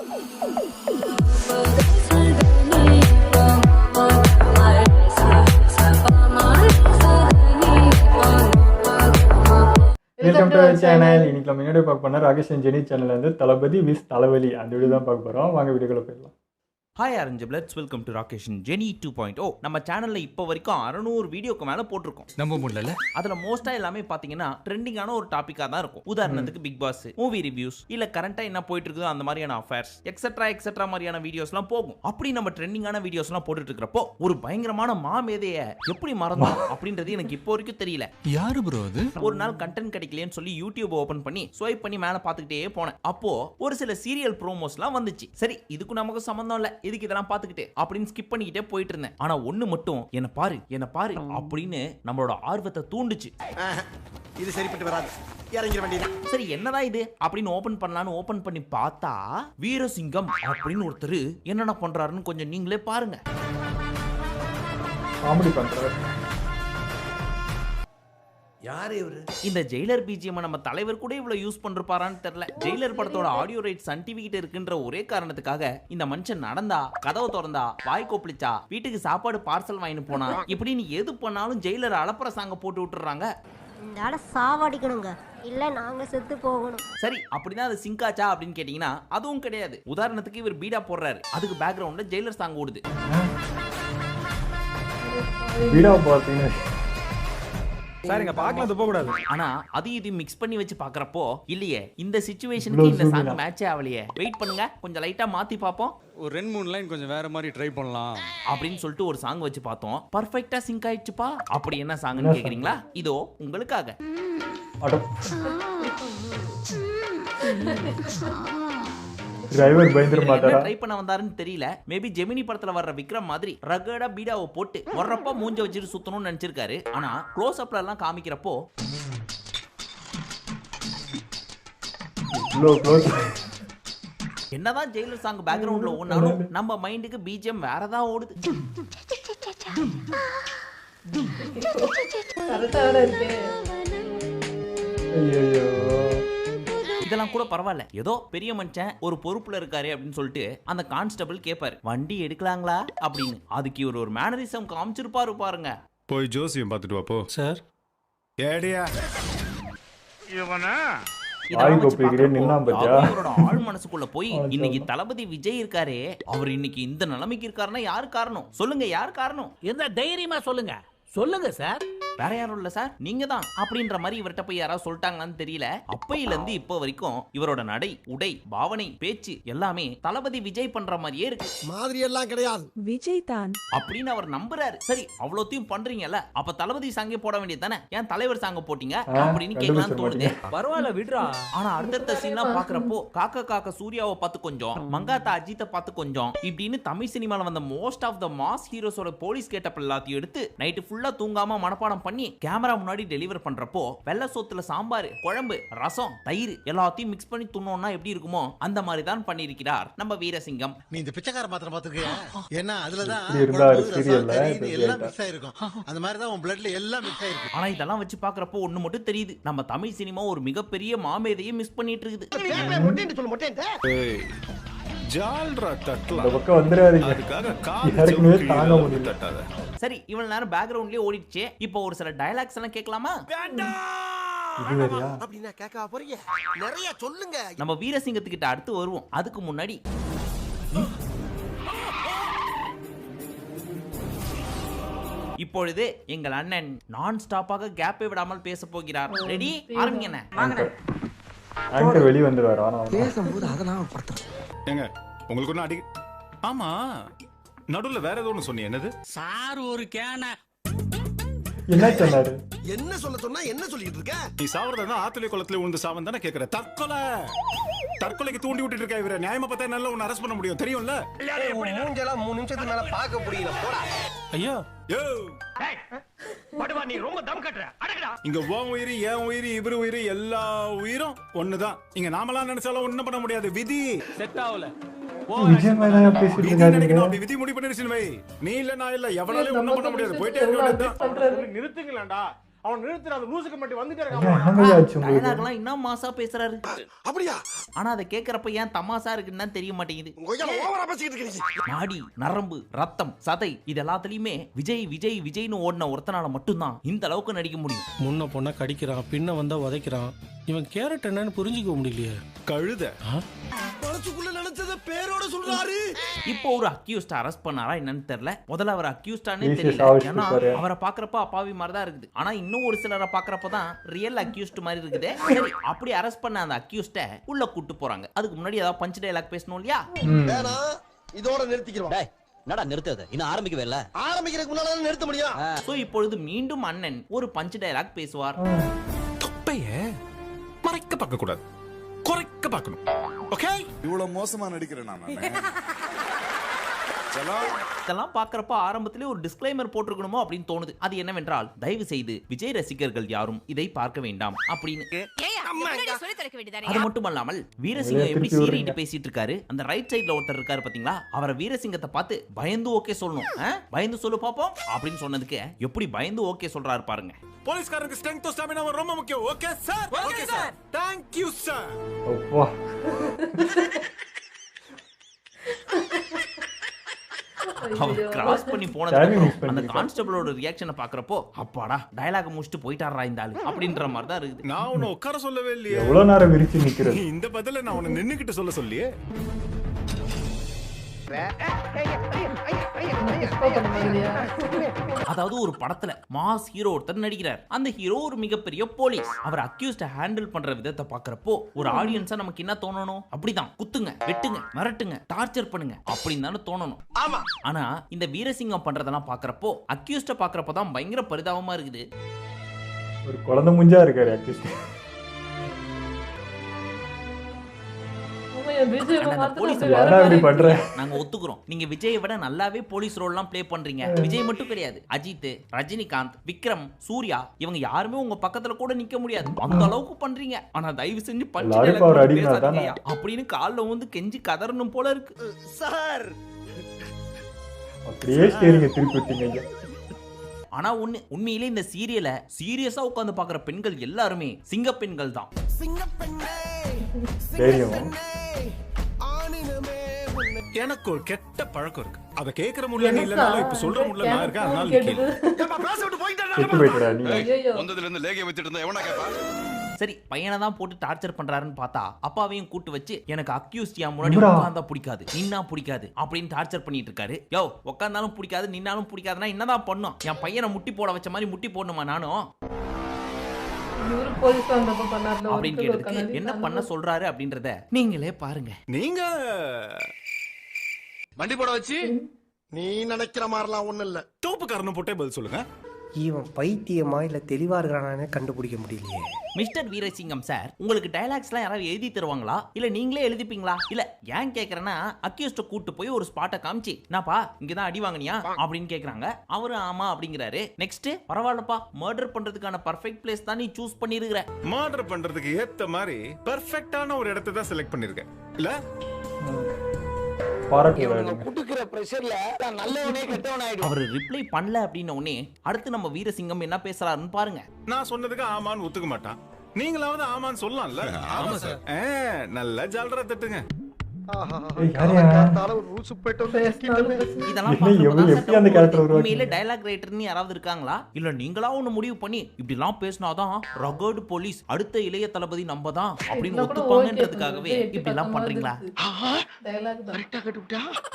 Welcome to channel. இன்னைக்கு நம்ம என்னோட பார்க்க போனா ராகேஷ் அண்ட் ஜெனி சேனல்ல இருந்து தளபதி விஸ் தலைவலி அந்த வீடியோ தான் பார்க்க போறோம். வாங்க வீடியோக்குள்ள போயிடலாம். Hi orange bloods, welcome to Rakesh and Jeni 2.0. நம்ம சேனல்ல இப்போ வரைக்கும் 600 வீடியோக்கு மேல போட்டிருக்கோம். நம்ப முடியல. அதுல மோஸ்டா எல்லாமே பாத்தீங்கன்னா ட்ரெண்டிங்கான ஒரு டாபிக்கா தான் இருக்கும். உதாரணத்துக்கு பிக் பாஸ், மூவி ரிவ்யூஸ், இல்ல கரண்டா என்ன போயிட்டு இருக்குதோ அந்த மாதிரியான அஃபேர்ஸ் எக்ஸெட்ரா மாதிரியான வீடியோஸ்லாம் போகும். அப்படி நம்ம ட்ரெண்டிங்கான வீடியோஸ்லாம் போட்டுட்டு இருக்கிறப்போ ஒரு பயங்கரமான மாமேதைய எப்படி மறந்தோம் அப்படின்றது எனக்கு இப்போ வரைக்கும் தெரியல. யாரு ப்ரோ அது? ஒரு நாள் கண்டென்ட் கிடைக்கலன்னு சொல்லி யூடியூப் ஓபன் பண்ணி ஸ்வைப் பண்ணி மேல பாத்துக்கிட்டே போனேன். அப்போ ஒரு சில சீரியல் ப்ரோமோஸ்லாம் வந்துச்சு. சரி, இதுக்கு நமக்கு சம்பந்தம் இல்ல, இதுக்கு இதெல்லாம் பாத்துக்கிட்டு அப்படின்னு ஸ்கிப் பண்ணிக்கிட்டே போயிட்டு இருந்தேன். ஆனா ஒண்ணு மட்டும் என்ன பாரு அப்படின்னு நம்மளோட ஆர்வத்தை தூண்டுச்சு. இது சரிப்பட்டு வராது, இறங்கிற வேண்டியது. சரி, என்னதான் இது அப்படின்னு ஓபன் பண்ணலான்னு ஓபன் பண்ணி பார்த்தா வீரசிங்கம் அப்படின்னு ஒருத்தர் என்னென்ன பண்றாருன்னு கொஞ்சம் நீங்களே பாருங்க. காமெடி பண்றாரு. யாரு இவரு? இந்த ஜெயிலர் பிஜிஎம் நம்ம தலைவர் கூட இவ்வளவு யூஸ் பண்றாரான்னு தெரியல. ஜெயிலர் படத்தோட ஆடியோ ரைட் சன் டிவி கிட்ட இருக்குன்ற ஒரே காரணத்துக்காக இந்த மனுஷன் நடந்தா, கதவை திறந்தா, வாய் கொப்பளிச்சா, வீட்டுக்கு சாப்பாடு பார்சல் வாங்கிட்டு போனா, இப்படின்னு எது பண்ணாலும் ஜெயிலர் அலப்பற சாங்க போட்டு விட்டுறாங்க. இந்த ஆளை சாவடிக்கணுங்க, இல்ல நாங்க செத்து போகணும். சரி, அப்படின்னா அது சிங்காச்சா அப்படின்னு கேட்டீங்கன்னா அதுவும் கிடையாது. உதாரணத்துக்கு இவர் பீடா போடுறாரு, அதுக்கு பேக்ரவுண்ட்ல ஜெயிலர் சாங் ஓடுது. வீடியோ பார்த்தீங்கன்னா சாரிங்க, பார்க்கலாம் போக கூடாது. ஆனா அது இது மிக்ஸ் பண்ணி வச்சு பாக்குறப்போ இல்லையே, இந்த சிச்சுவேஷனுக்கு இந்த சாங் மேட்சே ஆகலையே. வெயிட் பண்ணுங்க, கொஞ்சம் லைட்டா மாத்தி பாப்போம். ஒரு 2-3 லைன் கொஞ்சம் வேற மாதிரி ட்ரை பண்ணலாம் அப்படின்னு சொல்லிட்டு ஒரு சாங் வச்சு பார்த்தோம். பர்ஃபெக்ட்டா சிங்க் ஆயிடுச்சுப்பா. அப்படி என்ன சாங்னு கேக்குறீங்களா? இதோ உங்களுக்காக. டிரைவர் பயந்துற மாட்டாரா? ட்ரை பண்ண வந்தாருன்னு தெரியல. மேபி ஜெமினி படத்துல வர்ற விக்ரம் மாதிரி ரகடா பீடாவை போட்டு வர்றப்ப மூஞ்ச வச்சிட்டு சுத்தணும்னு நினைச்சிருக்காரு. ஆனா க்ளோஸ் அப்ல எல்லாம் காமிக்கிறப்போ என்னதான் ஜெயிலர் சாங் பேக்ரவுண்ட்ல ஓடுனாலும் நம்ம மைண்டுக்கு பிஜிஎம் வேறதா ஓடுது. இதெல்லாம் கூட பரவாயில்ல, ஏதோ பெரிய மனுஷன் ஒரு பொறுப்புல இருக்காரு அப்படின்னு சொல்லிட்டு அந்த கான்ஸ்டபிள் கேட்பாரு, வண்டி எடுக்கலாங்களா அப்படின்னு. அதுக்கு இவர் ஒரு மேனரிசம் காமிச்சிருப்பாரு பாருங்க. போய் ஜோசியம் பார்த்துட்டு வாப்போ சார். ஏடியா ஆள் மனசுக்குள்ள போய் இன்னைக்கு தளபதி விஜய் இருக்காரே, அவர் இன்னைக்கு இந்த நிலைமைக்கு இருக்காருன்னா யாரு காரணம் சொல்லுங்க? யார் காரணம்? என்ன தைரியமா சொல்லுங்க சார். வேற யாரும் இல்ல சார், நீங்க தான் அப்படின்ற மாதிரி இவர்கிட்ட போய் யாராவது சொல்லிட்டாங்களான்னு தெரியல. அப்பையில இருந்து இப்போ வரைக்கும் இவரோட நடை, உடை, பாவனை, பேச்சு எல்லாமே தளபதி விஜய் பண்ற மாதிரியே இருக்கு. மாதிரி எல்லாம் கிடையாது, விஜய் தான் அப்படின்னு அவர் நம்புறாரு. சரி, அவ்வளோத்தையும் பண்றீங்கல்ல, அப்ப தளபதி சாங்கே போட வேண்டியது தானே, ஏன் தலைவர் சாங்க போட்டீங்க அப்படின்னு கேட்கலாம்னு தோணுது. பரவாயில்ல விடுறா. ஆனா அடுத்தடுத்த சீன்லாம் பாக்குறப்போ காக்க சூர்யாவை பார்த்து கொஞ்சம், மங்காத்தா அஜித்தை பார்த்து கொஞ்சம், இப்படின்னு தமிழ் சினிமால வந்த மோஸ்ட் ஆஃப் த மாஸ் ஹீரோஸோட போலீஸ் கேட்டப் எல்லாத்தையும் எடுத்து நைட்டு ஃபுல்லா தூங்காம மனப்பாடம் பண்ணி கேமரா முன்னாடி டெலிவர் பண்றப்போ வெள்ளை சோத்துல சாம்பார், குழம்பு, ரசம், தயிர் எல்லாத்தையும் மிக்ஸ் பண்ணி துண்ணோம்னா எப்படி இருக்குமோ அந்த மாதிரி தான் பண்ணியிருக்கிறார் நம்ம வீரசிங்கம். நீ இந்த பிச்சைக்கார பாத்திரம் பாத்துக்கியா? ஏன்னா அதுலதான் எல்லாம் மிக்ஸ் ஆயிருக்கும். அந்த மாதிரி தான் உன் பிளட்ல எல்லாம் மிக்ஸ் ஆயிருக்கும். ஆனா இதெல்லாம் வச்சு பாக்குறப்போ ஒண்ணு மட்டும் தெரியுது, நம்ம தமிழ் சினிமா ஒரு மிகப்பெரிய மாமேதையை மிஸ் பண்ணிட்டு இருக்குது. ஜால்ரா தட்டலாம். இந்த பக்கம் வந்துராதீங்க. அதுக்காக யாருக்குமே தாங்க முடியல. தட்டாத. சரி, இவ்வளவு நேரம் பேக்ரவுண்ட்லயே ஓடிடுச்சு. இப்போ ஒரு சில டயலாக்ஸ் எல்லாம் கேட்கலாமா? இது வேறயா? அப்படின்னா கேட்க போறீங்க, நிறைய சொல்லுங்க. நம்ம வீரசிங்கத்துக்கிட்ட அடுத்து வருவோம். அதுக்கு முன்னாடி இப்பொழுது எங்கள் அண்ணன் நான் ஸ்டாப்பாக கேப்பை விடாமல் பேச போகிறார். ரெடி? ஆரம்பிங்க. ஆங்கர் வெளிய வந்துருவாரு. ஆனா பேசும்போது அதெல்லாம் படுத்துறேன். ஏங்க உங்களுக்கு ஒண்ணு அடி. ஆமா, நடுவுல வேற ஏதோ ஒண்ணு சொன்னீங்க, என்னது? சார் ஒரு கேன என்ன சொன்னாரு? என்ன சொல்ல சொன்னா என்ன சொல்லிட்டு இருக்க? நீ சாவறதா ஆத்துல குளத்துல விழுந்து சாவன் தானே கேக்குற? தற்கொலைக்கு தூண்டி விட்டுட்டு இருக்க இவரை. நியாயமா பார்த்தா நல்லா உன்னை அரெஸ்ட் பண்ண முடியும், தெரியும்ல? மூஞ்செல்லாம் 3 நிமிஷத்துக்கு மேல பார்க்க முடியல. போடா ஐயா. யோ படுவா, நீ ரொம்ப தம் கட்டற. அடங்கடா. இங்க உன் உயிர், என் உயிர், இவரு உயிர், எல்லா உயிரும் ஒண்ணுதான். இங்க நாமெல்லாம் நினைச்சாலும் ஒண்ணும் பண்ண முடியாது. விதி செட் ஆவல. விஜய் மேல பேசிட்டு இருக்காரு. விதி முடி பண்ணிருச்சு வை. நீ இல்ல நான் இல்ல, எவனாலும் ஒண்ணும் பண்ண முடியாது. போயிட்டே இருக்க. நிறுத்துங்களேன்டா. அவன் நிறுத்துற அந்த லூசுக்கு மட்டும் வந்துட்டே என்னங்க ஆச்சு உங்களுக்கு? டயலாக்லாம் இன்னும் மாசா பேசுறாரு. அப்படியா? ஆனா அதை கேக்குறப்ப ஏன் தமாசா இருக்குன்னு தான் தெரிய மாட்டேங்குது. ஓவரா பேசிக்கிட்டு இருக்கீங்க. நாடி, நரம்பு, ரத்தம், சதை இது எல்லாத்துலயுமே விஜய் விஜய் விஜய்னு ஓடின ஒருத்தனால மட்டும்தான் இந்த அளவுக்கு நடிக்க முடியும். முன்ன பொண்ண கடிக்கிறான், பின்ன வந்தா உதைக்கிறான். இவன் கேரட் என்னன்னு புரிஞ்சுக்க முடியலையே. கழுத மனசுக்குள்ள நினைச்சத பேரோட சொல்றாரு. இப்போ ஒரு அக்யூஸ்ட் அரெஸ்ட் பண்ணாரா என்னன்னு தெரியல. முதல்ல அவர் அக்யூஸ்டானே Easy தெரியல. சாவிச்சு ஏன்னா பாரு. அவரை பாக்குறப்ப அப்பாவி மாதிரி தான் இருக்குது. ஆனா இன்னும் ஒரு சிலரை பாக்குறப்ப தான் ரியல் அக்யூஸ்ட் மாதிரி இருக்குது. சரி, அப்படி அரெஸ்ட் பண்ண அந்த அக்யூஸ்ட உள்ள கூட்டு போறாங்க. அதுக்கு முன்னாடி ஏதாவது பஞ்ச் டயலாக் பேசணும் இல்லையா? வேணா இதோட நிறுத்திக்கிறோம். என்னடா நிறுத்தது? இன்னும் ஆரம்பிக்கவே இல்ல. ஆரம்பிக்கிறதுக்கு முன்னால நிறுத்த முடியும். சோ இப்பொழுது மீண்டும் அண்ணன் ஒரு பஞ்ச் டயலாக் பேசுவார். தொப்பைய மறைக்க பார்க்க கூடாது, குறைக்க பார்க்கணும். ஓகே? இவ்வளவு மோசமா நடிக்கிறேன் நான். இதெல்லாம் பாக்குறப்ப ஆரம்பத்திலே ஒரு டிஸ்க்ளைமர் போட்டிருக்கணுமோ அப்படின்னு தோணுது. அது என்னவென்றால், தயவு செய்து விஜய் ரசிகர்கள் யாரும் இதை பார்க்க வேண்டாம் அப்படின்னு. அது மட்டுமல்லாமல் வீரசிங்கம் எப்படி சீரிட்டு பேசிட்டு இருக்காரு, அந்த ரைட் சைடுல ஒருத்தர் இருக்காரு பாத்தீங்களா, அவரை வீரசிங்கத்தை பார்த்து பயந்து ஓகே சொல்லணும். பயந்து சொல்லு பாப்போம் அப்படின்னு சொன்னதுக்கு எப்படி பயந்து ஓகே சொல்றாரு பாருங்க. போலீஸ்காரருக்கு ஸ்ட்ரெங்த் ஸ்டாமினா ரொம்ப முக்கியம். Okay sir. Okay sir. Thank you sir. அப்பா. அவர் கிராஸ் பண்ணி Timing miss போனது அந்த பண்ணிருக்காரு. கான்ஸ்டபிளோட ரியாக்ஷனை பாக்குறப்போ அப்பாடா டயலாக் முடிச்சுட்டு போயிட்டாரா இந்த ஆளு அப்படின்ற மாதிரி தான் இருக்குது. நான் உன்னை உட்கார சொல்லவே இல்லையே. எவ்வளவு நேரம் விரிச்சு நிக்கிறது? இந்த பதில நான் உன்னை நின்னுக்கிட்டு சொல்ல சொல்லியே. அதாவது ஒரு படத்துல மாஸ் ஹீரோ ஒருத்தர் நடிக்கிறார். அந்த ஹீரோ ஒரு மிகப்பெரிய போலீஸ். அவர் அக்யூஸ்ட ஹேண்டில் பண்ற விதத்தை பாக்குறப்போ ஒரு ஆடியன்ஸா நமக்கு என்ன தோணணும்? அப்படிதான், குத்துங்க, வெட்டுங்க, மிரட்டுங்க, டார்ச்சர் பண்ணுங்க அப்படின்னு தானே தோணணும். ஆனா இந்த வீரசிங்கம் பண்றதெல்லாம் பாக்குறப்போ அக்யூஸ்ட பாக்குறப்பதான் பயங்கர பரிதாபமா இருக்குது. ஒரு குழந்தை முஞ்சா இருக்காரு அட்லீஸ்ட். நாங்க ஒத்துக்கிறோம், நீங்க விஜயை விட நல்லாவே போலீஸ் ரோல் எல்லாம் ப்ளே பண்றீங்க. விஜய் மட்டும் கிடையாது, அஜித், ரஜினிகாந்த், விக்ரம், சூர்யா இவங்க யாருமே உங்க பக்கத்துல கூட நிக்க முடியாது. அந்த அளவுக்கு பண்றீங்க. ஆனா தயவு செஞ்சு அப்படின்னு கால்ல வந்து கெஞ்சி கதறணும் போல இருக்கு சார். அப்படியே ஸ்டீரிங்க திருப்பி விட்டீங்க. ஆனா உண்மையிலே இந்த சீரியலை சீரியஸா உட்கார்ந்து பாக்குற பெண்கள் எல்லாருமே சிங்க பெண்கள் தான். எனக்கு ஒரு கெட்ட பழக்கம் இருக்கு. அத கேக்குற முடியல இல்லனால இப்ப சொல்ற முடியல நான் இருக்கேன். அதனால கேளு. ஏப்பா பேச விட்டு போயிட்டா வந்ததுல இருந்து லேகிய வச்சிட்டு இருந்தா எவனா கேப்பா? சரி, பையனை தான் போட்டு டார்ச்சர் பண்றாருன்னு பார்த்தா அப்பாவையும் கூட்டு வச்சு எனக்கு அக்யூஸ்டியா முன்னாடி உட்கார்ந்தா பிடிக்காது, நின்னா பிடிக்காது அப்படின்னு டார்ச்சர் பண்ணிட்டு இருக்காரு. யோ, உட்கார்ந்தாலும் பிடிக்காது, நின்னாலும் பிடிக்காதுன்னா என்னதான் பண்ணும்? என் பையனை முட்டி போட வச்ச மாதிரி முட்டி போடணுமா நானும் அப்படின்னு கேட்டதுக்கு என்ன பண்ண சொல்றாரு அப்படின்றத நீங்களே பாருங்க. நீங்க வண்டி போட வச்சு நீ நினைக்கிற மாதிரிலாம் ஒண்ணு இல்ல. தோப்புக்காரனை போட்டே பதில் சொல்லுங்க. இவன் பைத்தியமா இல்ல தெளிவா இருக்கிறானே கண்டுபிடிக்க முடியலையே. மிஸ்டர் வீரசிங்கம் சார், உங்களுக்கு டயலாக்ஸ்லாம் யாராவது எழுதி தருவாங்களா இல்ல நீங்களே எழுதிப்பீங்களா? இல்ல ஏன் கேக்குறேன்னா, அக்யூஸ்ட கூட்டு போய் ஒரு ஸ்பாட்டை காமிச்சு நாப்பா இங்கதான் அடி வாங்கினியா அப்படின்னு கேக்குறாங்க. அவரு ஆமா அப்படிங்கிறாரு. நெக்ஸ்ட், பரவாயில்லப்பா மர்டர் பண்றதுக்கான பர்ஃபெக்ட் பிளேஸ் தான் நீ சூஸ் பண்ணிருக்கிற. மர்டர் பண்றதுக்கு ஏத்த மாதிரி பெர்ஃபெக்ட்டான ஒரு இடத்தை தான் செலக்ட் பண்ணிருக்கேன் இல்ல? அவர் ரிப்ளை பண்ணல அப்படின்ன உடனே அடுத்து நம்ம வீரசிங்கம் என்ன பேசுறாருன்னு பாருங்க. நான் சொன்னதுக்கு ஆமான்னு ஒத்துக்க மாட்டான். நீங்களாவது ஆமான்னு சொல்லலாம்ல? ஆமா சார். நல்லா ஜாலரா தட்டுங்க. உண்மையில டயலாக் ரைட்டர்னு யாராவது இருக்காங்களா? இல்ல நீங்களா ஒண்ணு முடிவு பண்ணி இப்படி எல்லாம் பேசினாதான் ரகர்டு போலீஸ் அடுத்த இளைய தளபதி நம்ம தான் அப்படின்னு ஒத்துப்பாங்கன்றதுக்காகவே இப்படி எல்லாம் பண்றீங்களா?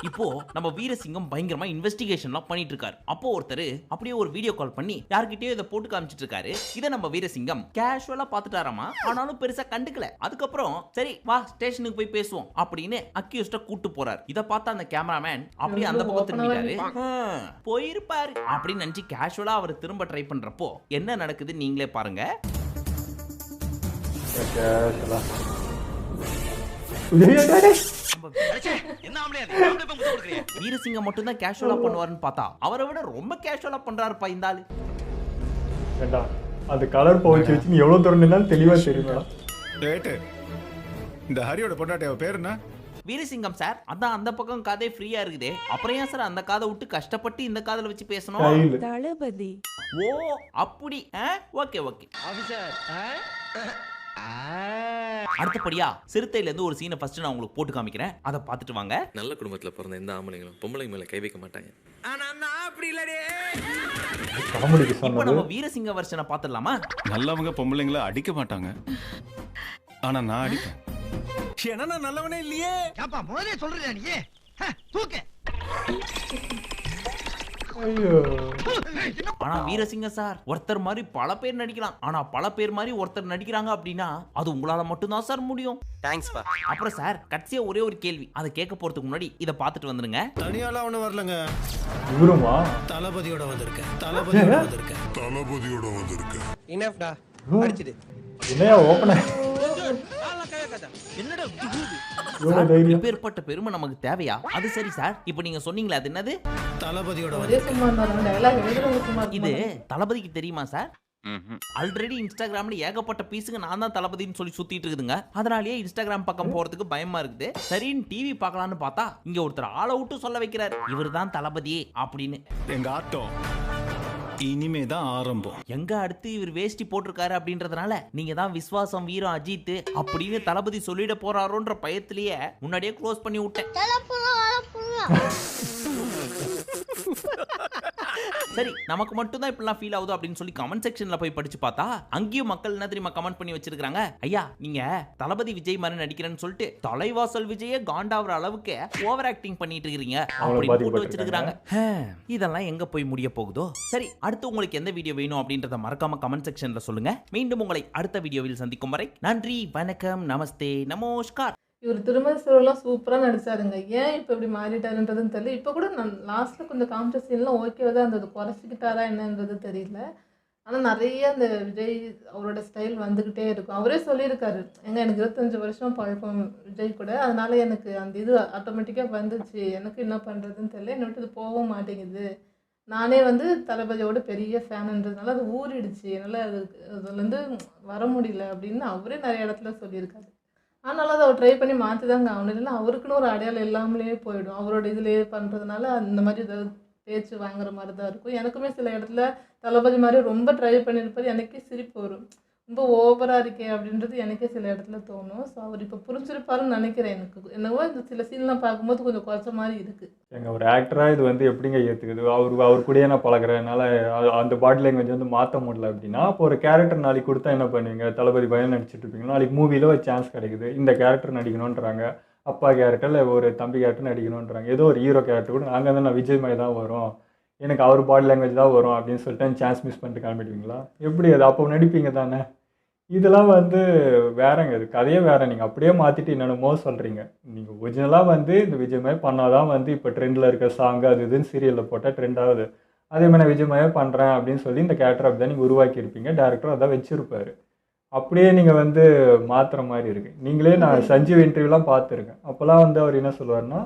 இப்போ நம்ம வீரசிங்கம் பயங்கரமா இன்வெஸ்டிகேஷன்லாம் பண்ணிட்டு இருக்காரு. அப்போ ஒருத்தர் அப்படியே ஒரு வீடியோ கால் பண்ணி யார்கிட்டயோ இதை போட்டு காமிச்சிட்டு இருக்காரு. இதை நம்ம வீரசிங்கம் கேஷுவலா பாத்துட்டாராமா. ஆனாலும் பெருசா கண்டுக்கல. அதுக்கப்புறம் சரி வா ஸ்டேஷனுக்கு போய் பேசுவோம் அப்படின்னு அக்யூஸ்ட கூட்டு போறார். இத பார்த்த அந்த கேமராமேன் அப்படியே அந்த பக்கம் திரும்பிட்டாரு. போயிருப்பாரு அப்படின்னு நினைச்சு கேஷுவலா அவர் திரும்ப ட்ரை பண்றப்போ என்ன நடக்குது நீங்களே பாருங்க. வீரசிங்கம் மட்டும் தான் கேஷுவலா பண்ணுவாருன்னு பார்த்தா அவரை விட ரொம்ப கேஷுவலா பண்றாருப்பா இந்த ஆளு. அந்த கலர் பவுச் வச்சு நீ எவ்வளவு தூரம் நின்னாலும் தெளிவா தெரியுமா? இந்த ஹரியோட பொண்டாட்டி அவ பேர் என்ன? வீரசிங்கம் சார், அதான் அந்த பக்கம் காதே ஃப்ரீயா இருக்குதே, அப்புறம் ஏன் சார் அந்த காதை விட்டு கஷ்டப்பட்டு இந்த காதல வச்சு பேசணும்? கையில் தளபதி ஓ அப்படி. Okay okay. அடுத்தபடியா சிறுத்தையில இருந்து ஒரு சீனை ஃபர்ஸ்ட் நான் உங்களுக்கு போட்டு காமிக்கிறேன், அதை பார்த்துட்டு வாங்க. நல்ல குடும்பத்துல பிறந்த எந்த ஆம்பளைங்களும் பொம்பளைங்க மேல கை வைக்க மாட்டாங்க. காமெடிக்கு இப்போ சொன்னது நம்ம வீரசிங்க வெர்ஷனை பார்த்துடலாமா? நல்லவங்க பொம்பளைங்கள அடிக்க மாட்டாங்க, ஆனா நான் அடிப்பேன். ஏன்னா நான் நல்லவனே இல்லையே. ஏப்பா முதல்ல சொல்றியா நீ? தூக்கு. ஐயோ ஆனா வீரசிங்க சார், ஒருத்தர் மாதிரி பல பேர் நடிக்கலாம், ஆனா பல பேர் மாதிரி ஒருத்தர் நடிக்கிறாங்க அப்படின்னா அது உங்களால மட்டும்தான் சார் முடியும். தேங்க்ஸ் பா. அப்புறம் சார் கடைசியா ஒரே ஒரு கேள்வி, அதை கேட்க போறதுக்கு முன்னாடி இதை பார்த்துட்டு வந்துருங்க. தனியாலாம் ஒண்ணு வரலங்க, இவருமா தளபதியோட வந்திருக்கேன். இனஃப்டா அடிச்சிடு. என்னையா ஓப்பன சார், இப்பேற்பட்ட பெருமை நமக்கு தேவையா? அது சரி சார், இப்போ நீங்க சொன்னீங்களே அது என்னது? தளபதியோட இது தளபதிக்கு தெரியுமா சார்? ஆல்ரெடி இன்ஸ்டாகிராம்ல ஏகப்பட்ட பீஸுங்க நான் தான் தளபதின்னு சொல்லி சுத்திட்டு இருக்குதுங்க. அதனாலேயே இன்ஸ்டாகிராம் பக்கம் போறதுக்கு பயமா இருக்குது. சரின்னு டிவி பார்க்கலான்னு பார்த்தா இங்க ஒருத்தர் ஆள விட்டு சொல்ல வைக்கிறாரு, இவர் தான் தளபதி அப்படின்னு. எங்க ஆட்டம் இனிமே தான் ஆரம்பம். எங்க அடுத்து இவர் வேஷ்டி போட்டிருக்காரு அப்படின்றதுனால நீங்க தான் விஸ்வாசம் வீரம் அஜித் அப்படின்னு தளபதி சொல்லிட போறாரோன்ற பயத்திலேயே முன்னாடியே க்ளோஸ் பண்ணி விட்டேன். சரி, நமக்கு மட்டும் தான் இப்படிலாம் ஃபீல் ஆகுது அப்படின்னு சொல்லி கமெண்ட் செக்ஷன்ல போய் படிச்சு பார்த்தா அங்கேயும் மக்கள் என்ன தெரியுமா கமெண்ட் பண்ணி வச்சிருக்காங்க? ஐயா, நீங்க தளபதி விஜய் மாதிரி நடிக்கிறேன்னு சொல்லிட்டு தலைவாசல் விஜயே காண்டாவற அளவுக்கு ஓவர் ஆக்டிங் பண்ணிட்டு இருக்கீங்க அப்படின்னு போட்டு வச்சிருக்காங்க. இதெல்லாம் எங்க போய் முடிய போகுதோ? சரி, அடுத்து உங்களுக்கு எந்த வீடியோ வேணும் அப்படின்றத மறக்காம கமெண்ட் செக்ஷன்ல சொல்லுங்க. மீண்டும் உங்களை அடுத்த வீடியோவில் சந்திக்கும் வரை நன்றி, வணக்கம், நமஸ்தே, நமஸ்கார். இவர் திருமதி செல்வெல்லாம் சூப்பராக நடிச்சாருங்க. ஏன் இப்போ இப்படி மாறிட்டாருன்றதுன்னு தெரியல. இப்போ கூட நான் லாஸ்ட்டில் கொஞ்சம் காமெடி சீன்லாம் ஓகேவாக தான் இருந்தது, குறைச்சிக்கிட்டாரா என்னன்றது தெரியல. ஆனால் நிறைய அந்த விஜய் அவரோட ஸ்டைல் வந்துக்கிட்டே இருக்கும். அவரே சொல்லியிருக்காரு, எனக்கு 25 வருஷம் பழக்கம் விஜய் கூட, அதனால எனக்கு அந்த இது ஆட்டோமேட்டிக்காக வந்துச்சு, எனக்கு என்ன பண்ணுறதுன்னு தெரியல, என்னை விட்டு இது போகவும் மாட்டேங்குது, நானே தளபதியோட பெரிய ஃபேனுன்றதுனால அது ஊறிடுச்சு, என்னால் அதுலேருந்து வர முடியல அப்படின்னு அவரே நிறைய இடத்துல சொல்லியிருக்காரு. ஆனாலும் அதை அவர் ட்ரை பண்ணி மாற்றி தாங்க ஆகணும், இல்லைன்னா அவருக்குன்னு ஒரு அடையாளம் இல்லாமலே போயிடும். அவரோட இதுலேயே பண்ணுறதுனால அந்த மாதிரி ஏதாவது பேச்சு வாங்குற மாதிரி தான் இருக்கும். எனக்குமே சில இடத்துல தளபதி மாதிரி ரொம்ப ட்ரை பண்ணியிருப்பார், எனக்கே சிரிப்பு வரும், ரொம்ப ஓவராக இருக்கே அப்படின்றது எனக்கே சில இடத்துல தோணும். ஸோ அவர் இப்போ புரிஞ்சிருப்பாருன்னு நினைக்கிறேன். எனக்கு என்னவோ இந்த சில சீன்லாம் பார்க்கும்போது கொஞ்சம் குறைச்ச மாதிரி இருக்குது. எங்கள் ஒரு ஆக்டராக இது எப்படிங்க ஏற்றுக்குது? அவர் கூடயே நான் பழகிறேனால அந்த பாடி லாங்குவேஜ் மாற்ற முடியல அப்படின்னா, இப்போ ஒரு கேரக்டர் நாளைக்கு கொடுத்தா என்ன பண்ணுவீங்க? தளபதி பயம் நடிச்சிட்டு இருப்பீங்க, நாளைக்கு மூவியில் ஒரு சான்ஸ் கிடைக்குது, இந்த கேரக்டர் நடிக்கணுன்றாங்க, அப்பா கேரக்டர் இல்லை ஒரு தம்பி கேரக்டர் நடிக்கணுன்றாங்க, ஏதோ ஒரு ஹீரோ கேரக்டர் கூட நாங்கள் தான் நான் விஜய் மாதிரி தான் வரும், எனக்கு அவர் பாடி லாங்குவேஜ் தான் வரும் அப்படின்னு சொல்லிட்டு சான்ஸ் மிஸ் பண்ணிட்டு கிளம்பிடுவீங்களா? எப்படி அது? அப்போ நடிப்பீங்க தானே? இதெல்லாம் வேறங்க, இது கதையே வேறு. நீங்கள் அப்படியே மாற்றிட்டு என்னென்னமோ சொல்கிறீங்க. நீங்கள் ஒரிஜினலாக இந்த விஜய் மாதிரி பண்ணாதான் இப்போ ட்ரெண்டில் இருக்க சாங்கு அது இதுன்னு சீரியலில் போட்டால் ட்ரெண்ட் ஆகுது. அதே மாதிரி நான் விஜய் மாதிரி பண்ணுறேன் அப்படின்னு சொல்லி இந்த கேரக்டர் அப்படி தான் நீங்கள் உருவாக்கியிருப்பீங்க, டேரக்டர் அதான் வச்சுருப்பார். அப்படியே நீங்கள் மாற்றுற மாதிரி இருக்குது. நீங்களே நான் சஞ்சீவ் இன்டர்வியூலாம் பார்த்துருக்கேன். அப்போல்லாம் அவர் என்ன சொல்லுவார்னா,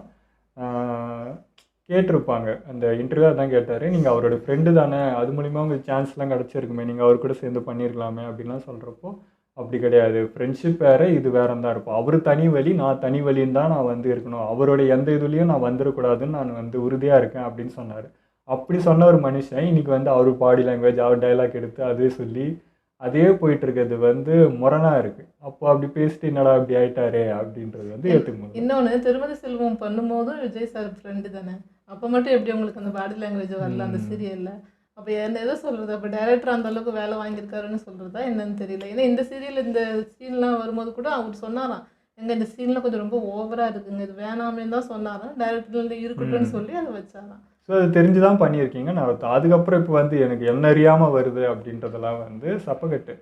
கேட்டிருப்பாங்க அந்த இன்டர்வியூ அதான் கேட்டார், நீங்கள் அவரோட ஃப்ரெண்டு தானே, அது மூலிமா உங்களுக்கு சான்ஸ்லாம் கிடச்சிருக்குமே, நீங்கள் அவர் கூட சேர்ந்து பண்ணியிருக்கலாமே அப்படின்லாம் சொல்கிறப்போ, அப்படி கிடையாது, ஃப்ரெண்ட்ஷிப் வேறு இது வேறு தான் இருக்கும். அவர் தனி வழி, நான் தனி வழின்னு தான் நான் இருக்கணும், அவரோட எந்த இதுலேயும் நான் வந்துடக்கூடாதுன்னு நான் உறுதியாக இருக்கேன் அப்படின்னு சொன்னார். அப்படி சொன்ன ஒரு மனுஷன் இன்னைக்கு அவர் பாடி லாங்குவேஜ் அவர் டைலாக் எடுத்து அதே சொல்லி அதே போயிட்டு இருக்கிறது முரணாக இருக்குது. அப்போ அப்படி பேசிட்டு என்னடா அப்படி ஆயிட்டாரே அப்படின்றது ஏற்றுக்க முடியும். இன்னொன்று, திருமதி செல்வம் பண்ணும்போதும் விஜய் சார் ஃப்ரெண்டு தானே, அப்போ மட்டும் எப்படி உங்களுக்கு அந்த பாடி லாங்குவேஜ் வரல அந்த சீரியலில்? அப்போ என்ன எதோ சொல்கிறது? அப்போ டேரக்டர் அந்த அளவுக்கு வேலை வாங்கியிருக்காருன்னு சொல்கிறதா என்னன்னு தெரியல. ஏன்னா இந்த சீரியல் இந்த சீன்லாம் வரும்போது கூட அவர் சொன்னாராம், இந்த சீன்லாம் கொஞ்சம் ரொம்ப ஓவராக இருக்குங்க, இது வேணாமேன்னு தான் சொன்னாராம், டேரக்டர்லேருந்து இருக்கட்டும்னு சொல்லி அதை வச்சாராம். ஸோ அது தெரிஞ்சு தான் பண்ணியிருக்கீங்க. நான் அதுக்கப்புறம் இப்போ எனக்கு என்ன அறியாமல் வருது அப்படின்றதெல்லாம் சப்பக்கட்டு.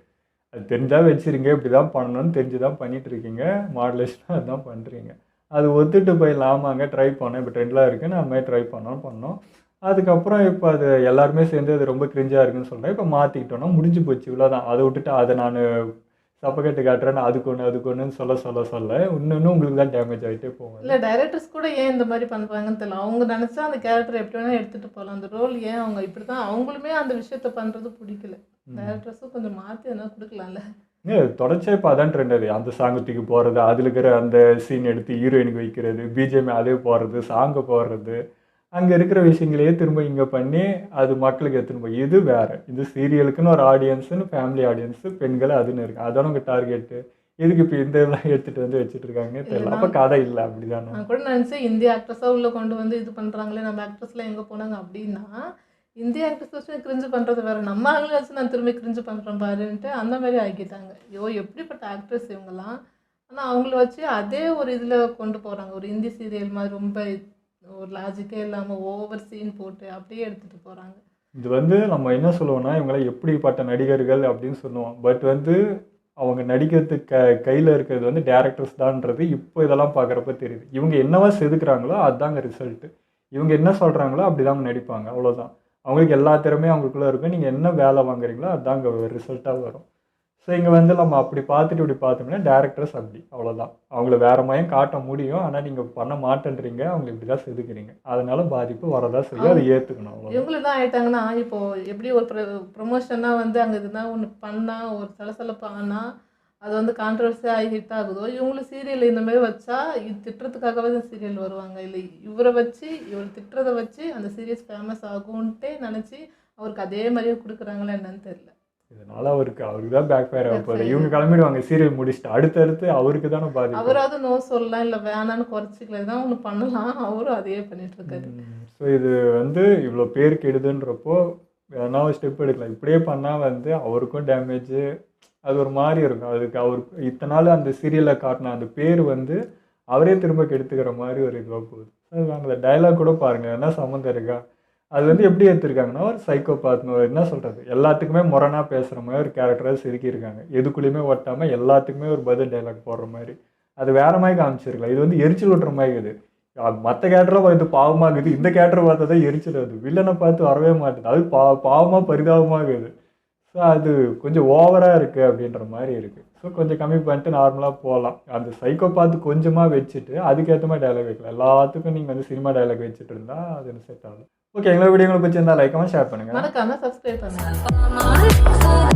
அது தெரிஞ்சால் வச்சுருங்க, இப்படி தான் பண்ணணும்னு தெரிஞ்சு தான் பண்ணிகிட்ருக்கீங்க, மாடுலேஷனாக அதுதான் பண்ணுறீங்க. அது ஒத்துட்டு போயிடலாமாங்க, ட்ரை பண்ணோம், இப்போ ட்ரெண்ட்லாம் இருக்குது, நான் மாதிரி ட்ரை பண்ணோம். அதுக்கப்புறம் இப்போ அது எல்லாருமே சேர்ந்து அது ரொம்ப கிரிஞ்சாக இருக்குன்னு சொல்கிறேன். இப்போ மாற்றிக்கிட்டோன்னா முடிஞ்சு போச்சு, இவ்வளோதான். அதை விட்டுட்டு அதை நான் சப்பக்கட்டு காட்டுறேன், அதுக்கு ஒன்றுன்னு சொல்ல இன்னும் உங்களுக்கு தான் டேமேஜ் ஆகிட்டே போகும். இல்லை, டைரக்டர்ஸ் கூட ஏன் இந்த மாதிரி பண்ணுறாங்கன்னு தெரியல. அவங்க நினச்சா அந்த கேரக்டர் எப்படி வேணால் எடுத்துகிட்டு போகலாம், அந்த ரோல் ஏன் அவங்க இப்படி தான் அவங்களுமே அந்த விஷயத்த பண்ணுறது பிடிக்கல. டைரக்டர்ஸும் கொஞ்சம் மாற்றி எதனா கொடுக்கலாம்ல. தொடர்ச்சியாக இப்போ அதான் ட்ரெண்ட். அது அந்த சாங்கத்துக்கு போகிறது, அதில் இருக்கிற அந்த சீன் எடுத்து ஹீரோயினுக்கு வைக்கிறது, பிஜிஎம் அதே போடுறது, சாங்கை போடுறது, அங்கே இருக்கிற விஷயங்களையே திரும்ப இங்கே பண்ணி அது மக்களுக்கு எடுத்துன்னு போய் இது வேறு. இது சீரியலுக்குன்னு ஒரு ஆடியன்ஸுன்னு ஃபேமிலி ஆடியன்ஸு பெண்கள் அதுன்னு இருக்குது. அதான உங்கள் டார்கெட்டு. எதுக்கு இப்போ இந்த இதெல்லாம் எடுத்துகிட்டு வந்து வச்சுட்டு இருக்காங்கன்னே தெரியல. அப்போ கதை இல்லை அப்படி தானே. நான் கூட நினச்சேன் இந்திய ஆக்ட்ரஸாக உள்ளே கொண்டு வந்து இது பண்ணுறாங்களே, நம்ம ஆக்ட்ரஸ்லாம் எங்கே போனாங்க அப்படின்னா, இந்திய ஆக்ட்ரஸ் வச்சு கிரிஞ்சு பண்ணுறது வேறு, நம்ம ஆளுங்களை வச்சு நான் திரும்பி கிரிஞ்சு பண்ணுறேன் பாருன்ட்டு அந்த மாதிரி ஆக்கிட்டாங்க. ஐயோ எப்படிப்பட்ட ஆக்ட்ரஸ் இவங்கெல்லாம். ஆனால் அவங்கள வச்சு அதே ஒரு இதில் கொண்டு போகிறாங்க. ஒரு ஹிந்தி சீரியல் மாதிரி ரொம்ப ஒரு லாஜிக்கே இல்லாமல் ஓவர் சீன் போட்டு அப்படியே எடுத்துகிட்டு போகிறாங்க. இது வந்து நம்ம என்ன சொல்லுவோம்னா, இவங்களாம் எப்படிப்பட்ட நடிகர்கள் அப்படின்னு சொல்லுவோம். பட் வந்து அவங்க நடிக்கிறதுக்கு கையில் இருக்கிறது வந்து டேரக்டர்ஸ் தான்ன்றது இப்போ இதெல்லாம் பார்க்குறப்ப தெரியுது. இவங்க என்னவா செதுக்குறாங்களோ அதுதாங்க ரிசல்ட்டு. இவங்க என்ன சொல்கிறாங்களோ அப்படி தாங்க நடிப்பாங்க, அவ்வளோதான். அவங்களுக்கு எல்லா திறமையும் அவங்களுக்குள்ளே இருக்கும். நீங்கள் என்ன வேலை வாங்குறீங்களோ அதுதாங்க ரிசல்ட்டாக வரும். ஸோ இங்கே வந்து நம்ம அப்படி பார்த்துட்டு இப்படி பார்த்தோம்னா டேரக்டர்ஸ் அப்படி, அவ்வளோதான். அவங்கள வேறு மயம் காட்ட முடியும், ஆனால் நீங்கள் பண்ண மாட்டேன்றீங்க, அவங்க இப்படி தான் செதுக்குறீங்க. அதனால பாதிப்பு வரதான் செய்யும், அதை ஏற்றுக்கணும். அவ்வளோ இவங்களும் தான் ஆகிட்டாங்கன்னா, இப்போது எப்படி ஒரு ப்ரொமோஷனாக வந்து அங்கே இதுதான் ஒன்று பண்ணால் ஒரு சலசலப்பு ஆனால் அது வந்து கான்ட்ரவர்சியாக ஹிட் ஆகுதோ, இவங்களும் சீரியல் இந்த மாதிரி வச்சா இது திட்டுறதுக்காகவே தான் சீரியல் வருவாங்க. இல்லை இவரை வச்சு இவர் திட்டுறதை வச்சு அந்த சீரியஸ் ஃபேமஸ் ஆகும்ன்ட்டே நினச்சி அவருக்கு அதே மாதிரியே கொடுக்குறாங்களா என்னன்னு தெரியல. இதனால அவருக்கு தான் பேக் ஃபயர் ஆக போகுது. இவங்க கிளம்பிடுவாங்க சீரியல் முடிச்சுட்டு, அடுத்தடுத்து அவருக்கு தானே பாதிப்பு. அவராவது நோ சொல்லலாம், இல்லை வேணான்னு குறைச்சிக்கலாம், தான் ஒன்று பண்ணலாம். அவரும் அதையே பண்ணிட்டு இருக்காரு. ஸோ இது வந்து இவ்வளோ பேர் கெடுதுன்றப்போ வேணா ஸ்டெப் எடுக்கலாம். இப்படியே பண்ணால் வந்து அவருக்கும் டேமேஜு, அது ஒரு மாதிரி இருக்கும். அதுக்கு அவர் இத்தனை நாள் அந்த சீரியலில் காட்டின அந்த பேர் வந்து அவரே திரும்ப கெடுத்துக்கிற மாதிரி ஒரு இதுவாக போகுது. அது அந்த டைலாக் கூட பாருங்கள், என்ன சம்மந்தம் இருக்கா. அது வந்து எப்படி எடுத்திருக்காங்கன்னா, ஒரு சைக்கோபாத்னு என்ன சொல்கிறது, எல்லாத்துக்குமே முரணாக பேசுகிற மாதிரி ஒரு கேரக்டராக செதுக்கியிருக்காங்க. எதுக்குள்ளேயுமே ஒட்டாமல் எல்லாத்துக்குமே ஒரு பதில் டைலாக் போடுற மாதிரி. அது வேறு மாதிரி காமிச்சிருக்கலாம். இது வந்து எரிச்சல் விட்டுற மாதிரி இருக்குது. மற்ற கேரக்டராக பார்த்து பாவமாகுது, இந்த கேரக்டரை பார்த்தா தான் எரிச்சல் வருது. வில்லனை பார்த்து வரவே மாட்டுது, அது பாவமாக பரிதாபமாகுது. ஸோ அது கொஞ்சம் ஓவராக இருக்குது அப்படின்ற மாதிரி இருக்குது. ஸோ கொஞ்சம் கம்மி பண்ணிட்டு நார்மலாக போகலாம். அந்த சைக்கோ பார்த்து கொஞ்சமாக வச்சுட்டு அதுக்கேற்ற மாதிரி டைலாக் வைக்கலாம். எல்லாத்துக்கும் நீங்கள் வந்து சினிமா டைலாக் வச்சுட்டு இருந்தால் அது செட் ஆகும். ஓகே, எங்களை வீடியோ உங்களுக்கு பிடிச்சிருந்தா லைக் ஷேர் பண்ணுங்கள், மறக்காம சப்ஸ்கிரைப் பண்ணுங்க.